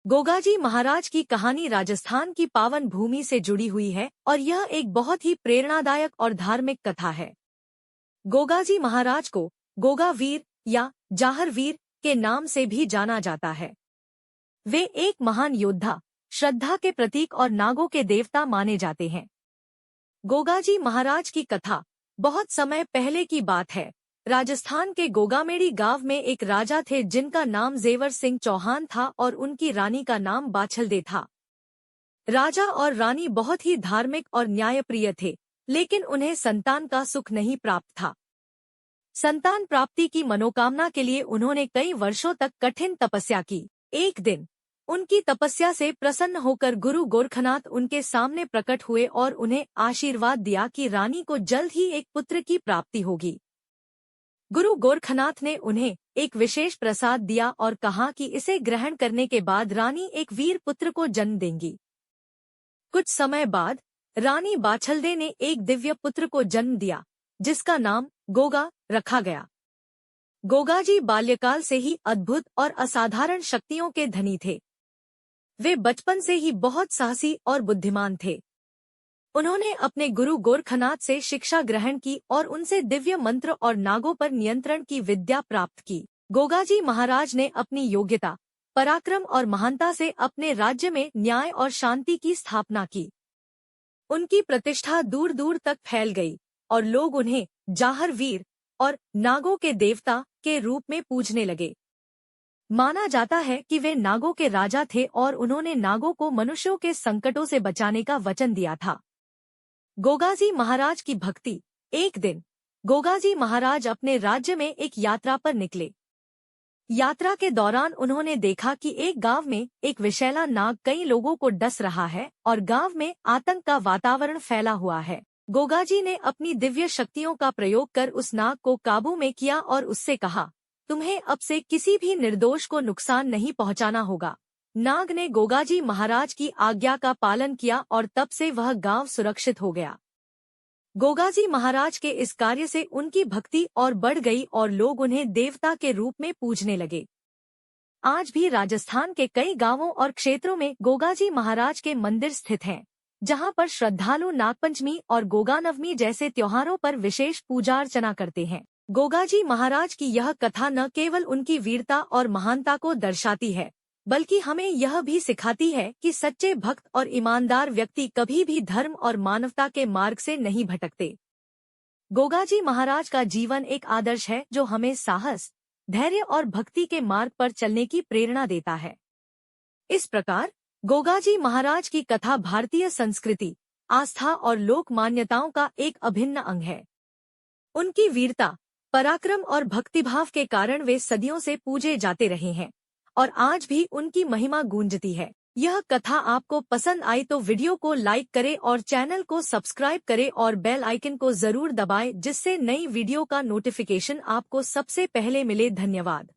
गोगाजी महाराज की कहानी राजस्थान की पावन भूमि से जुड़ी हुई है और यह एक बहुत ही प्रेरणादायक और धार्मिक कथा है। गोगाजी महाराज को गोगा वीर या जाहर वीर के नाम से भी जाना जाता है। वे एक महान योद्धा, श्रद्धा के प्रतीक और नागों के देवता माने जाते हैं। गोगाजी महाराज की कथा बहुत समय पहले की बात है। राजस्थान के गोगामेड़ी गांव में एक राजा थे जिनका नाम जेवर सिंह चौहान था और उनकी रानी का नाम बाछलदे था। राजा और रानी बहुत ही धार्मिक और न्यायप्रिय थे, लेकिन उन्हें संतान का सुख नहीं प्राप्त था। संतान प्राप्ति की मनोकामना के लिए उन्होंने कई वर्षों तक कठिन तपस्या की। एक दिन उनकी तपस्या से प्रसन्न होकर गुरु गोरखनाथ उनके सामने प्रकट हुए और उन्हें आशीर्वाद दिया कि रानी को जल्द ही एक पुत्र की प्राप्ति होगी। गुरु गोरखनाथ ने उन्हें एक विशेष प्रसाद दिया और कहा कि इसे ग्रहण करने के बाद रानी एक वीर पुत्र को जन्म देंगी। कुछ समय बाद रानी बाछलदे ने एक दिव्य पुत्र को जन्म दिया, जिसका नाम गोगा रखा गया। गोगाजी बाल्यकाल से ही अद्भुत और असाधारण शक्तियों के धनी थे। वे बचपन से ही बहुत साहसी और बुद्धिमान थे। उन्होंने अपने गुरु गोरखनाथ से शिक्षा ग्रहण की और उनसे दिव्य मंत्र और नागों पर नियंत्रण की विद्या प्राप्त की। गोगाजी महाराज ने अपनी योग्यता, पराक्रम और महानता से अपने राज्य में न्याय और शांति की स्थापना की। उनकी प्रतिष्ठा दूर दूर तक फैल गई और लोग उन्हें जाहर वीर और नागों के देवता के रूप में पूजने लगे। माना जाता है कि वे नागों के राजा थे और उन्होंने नागों को मनुष्यों के संकटों से बचाने का वचन दिया था। गोगाजी महाराज की भक्ति। एक दिन गोगाजी महाराज अपने राज्य में एक यात्रा पर निकले। यात्रा के दौरान उन्होंने देखा कि एक गांव में एक विषैला नाग कई लोगों को डस रहा है और गांव में आतंक का वातावरण फैला हुआ है। गोगाजी ने अपनी दिव्य शक्तियों का प्रयोग कर उस नाग को काबू में किया और उससे कहा, तुम्हें अब से किसी भी निर्दोष को नुकसान नहीं पहुंचाना होगा। नाग ने गोगाजी महाराज की आज्ञा का पालन किया और तब से वह गांव सुरक्षित हो गया। गोगाजी महाराज के इस कार्य से उनकी भक्ति और बढ़ गई और लोग उन्हें देवता के रूप में पूजने लगे। आज भी राजस्थान के कई गांवों और क्षेत्रों में गोगाजी महाराज के मंदिर स्थित हैं, जहां पर श्रद्धालु नागपंचमी और गोगानवमी जैसे त्योहारों पर विशेष पूजा अर्चना करते हैं। गोगाजी महाराज की यह कथा न केवल उनकी वीरता और महानता को दर्शाती है, बल्कि हमें यह भी सिखाती है कि सच्चे भक्त और ईमानदार व्यक्ति कभी भी धर्म और मानवता के मार्ग से नहीं भटकते। गोगाजी महाराज का जीवन एक आदर्श है जो हमें साहस, धैर्य और भक्ति के मार्ग पर चलने की प्रेरणा देता है। इस प्रकार गोगाजी महाराज की कथा भारतीय संस्कृति, आस्था और लोक मान्यताओं का एक अभिन्न अंग है। उनकी वीरता, पराक्रम और भक्तिभाव के कारण वे सदियों से पूजे जाते रहे हैं और आज भी उनकी महिमा गूंजती है। यह कथा आपको पसंद आई तो वीडियो को लाइक करें और चैनल को सब्सक्राइब करें और बेल आइकन को जरूर दबाएं, जिससे नई वीडियो का नोटिफिकेशन आपको सबसे पहले मिले। धन्यवाद।